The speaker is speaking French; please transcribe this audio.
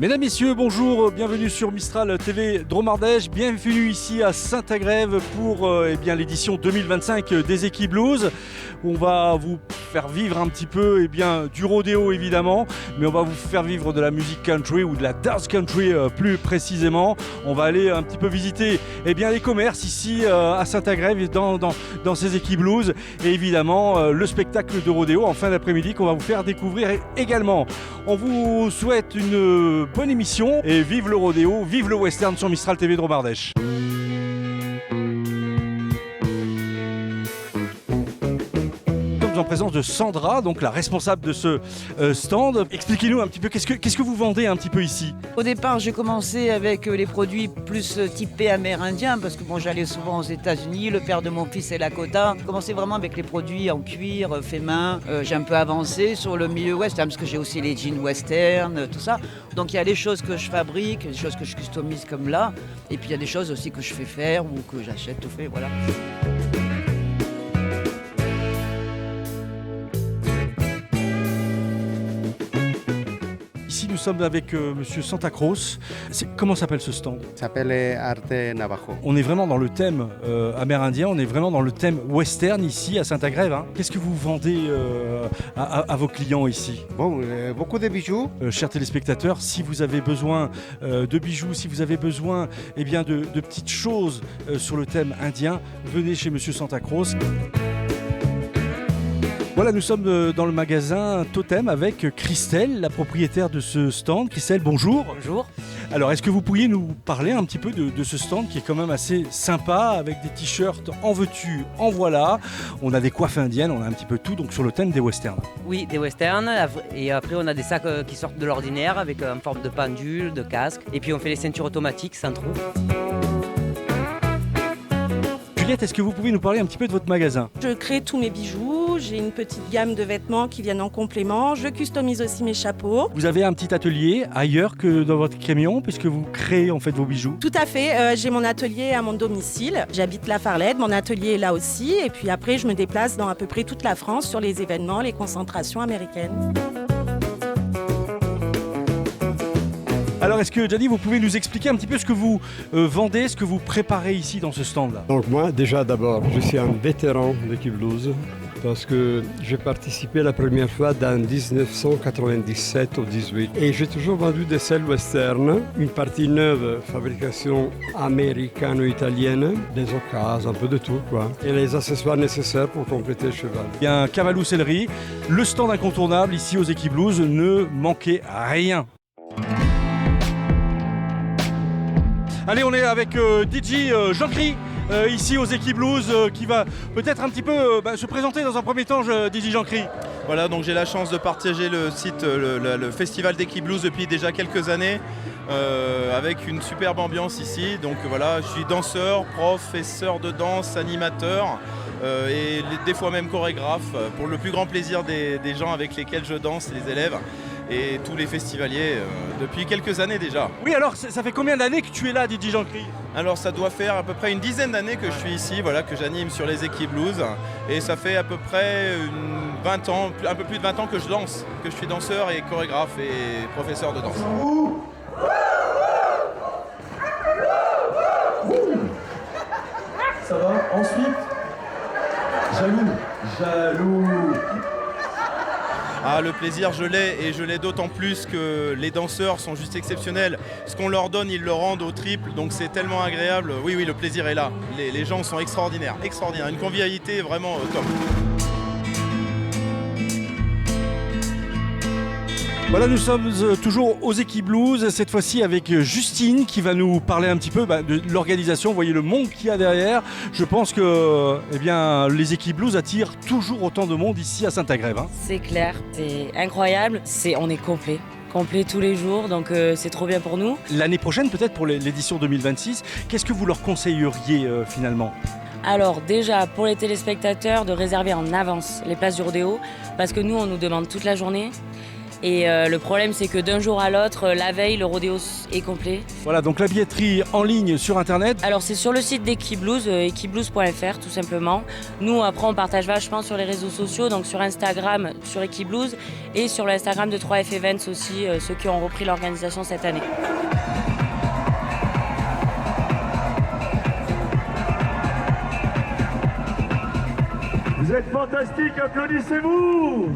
Mesdames, Messieurs, bonjour, bienvenue sur Mistral TV Drôme Ardèche, bienvenue ici à Saint-Agrève pour l'édition 2025 des Eki Blues. On va vous faire vivre un petit peu du rodéo évidemment, mais on va vous faire vivre de la musique country ou de la dance country plus précisément. On va aller un petit peu visiter les commerces ici à Saint-Agrève dans ces Eki Blues et évidemment le spectacle de rodéo en fin d'après-midi qu'on va vous faire découvrir également. On vous souhaite une bonne émission et vive le rodéo, vive le western sur Mistral TV Drôme Ardèche. En présence de Sandra, donc la responsable de ce stand. Expliquez-nous un petit peu, qu'est-ce que vous vendez un petit peu ici? Au départ, j'ai commencé avec les produits plus typés amérindiens parce que j'allais souvent aux États-Unis, le père de mon fils est Lakota. J'ai commencé vraiment avec les produits en cuir, fait main. J'ai un peu avancé sur le milieu western parce que j'ai aussi les jeans western, tout ça. Donc il y a des choses que je fabrique, des choses que je customise comme là, et puis il y a des choses aussi que je fais faire ou que j'achète tout fait, voilà. Ici, nous sommes avec Monsieur Santa Cruz. Comment s'appelle ce stand? Ça s'appelle Arte Navajo. On est vraiment dans le thème amérindien, on est vraiment dans le thème western ici à Saint-Agrève. Hein. Qu'est-ce que vous vendez à vos clients ici? Bon, beaucoup de bijoux. Chers téléspectateurs, si vous avez besoin de bijoux, si vous avez besoin de petites choses sur le thème indien, venez chez Monsieur Santa Cruz. Voilà, nous sommes dans le magasin Totem avec Christelle, la propriétaire de ce stand. Christelle, bonjour. Bonjour. Alors, est-ce que vous pourriez nous parler un petit peu de ce stand qui est quand même assez sympa, avec des t-shirts en veux-tu, en voilà. On a des coiffes indiennes, on a un petit peu tout, donc sur le thème des westerns. Oui, des westerns. Et après, on a des sacs qui sortent de l'ordinaire avec en forme de pendule, de casque. Et puis, on fait les ceintures automatiques sans trou. Juliette, est-ce que vous pouvez nous parler un petit peu de votre magasin? Je crée tous mes bijoux, j'ai une petite gamme de vêtements qui viennent en complément, je customise aussi mes chapeaux. Vous avez un petit atelier ailleurs que dans votre camion, puisque vous créez en fait vos bijoux? Tout à fait, j'ai mon atelier à mon domicile, j'habite La Farlette, mon atelier est là aussi, et puis après je me déplace dans à peu près toute la France sur les événements, les concentrations américaines. Alors, est-ce que, Gianni, vous pouvez nous expliquer un petit peu ce que vous vendez, ce que vous préparez ici dans ce stand-là? Donc moi, déjà d'abord, je suis un vétéran d'Eki Blues parce que j'ai participé la première fois dans 1997 au 18. Et j'ai toujours vendu des selles western, une partie neuve, fabrication américano-italienne, des occasions, un peu de tout quoi. Et les accessoires nécessaires pour compléter le cheval. Il y a un cavaloussellerie, le stand incontournable ici aux Eki Blues, ne manquez rien. Allez, on est avec DJ Jean-Cri ici aux Eki Blues qui va peut-être un petit peu se présenter dans un premier temps, DJ Jean-Cri. Voilà, donc j'ai la chance de partager le site, le festival d'Eki Blues depuis déjà quelques années avec une superbe ambiance ici. Donc voilà, je suis danseur, professeur de danse, animateur et des fois même chorégraphe pour le plus grand plaisir des gens avec lesquels je danse, les élèves. Et tous les festivaliers depuis quelques années déjà. Oui, alors ça fait combien d'années que tu es là, DJ Jean-Cri? Alors ça doit faire à peu près une dizaine d'années que je suis ici, voilà, que j'anime sur les Eki Blues. Et ça fait à peu près 20 ans, un peu plus de 20 ans que je danse, que je suis danseur et chorégraphe et professeur de danse. Ça va? Ensuite, jaloux. Ah, le plaisir, je l'ai, et je l'ai d'autant plus que les danseurs sont juste exceptionnels. Ce qu'on leur donne, ils le rendent au triple, donc c'est tellement agréable. Oui, le plaisir est là. Les gens sont extraordinaires. Une convivialité vraiment top. Voilà, nous sommes toujours aux Eki Blues, cette fois-ci avec Justine qui va nous parler un petit peu de l'organisation. Vous voyez le monde qu'il y a derrière. Je pense que les Eki Blues attirent toujours autant de monde ici à Saint-Agrève. Hein. C'est clair, c'est incroyable, on est complet tous les jours, donc c'est trop bien pour nous. L'année prochaine, peut-être pour l'édition 2026, qu'est-ce que vous leur conseilleriez finalement ? Alors déjà, pour les téléspectateurs, de réserver en avance les places du rodéo, parce que nous, on nous demande toute la journée. Et le problème, c'est que d'un jour à l'autre, la veille, le rodéo est complet. Voilà, donc la billetterie en ligne sur Internet. Alors c'est sur le site d'Equiblues, equiblues.fr tout simplement. Nous après on partage vachement sur les réseaux sociaux, donc sur Instagram, sur Equiblues et sur l'Instagram de 3F Events aussi, ceux qui ont repris l'organisation cette année. Vous êtes fantastiques, applaudissez-vous!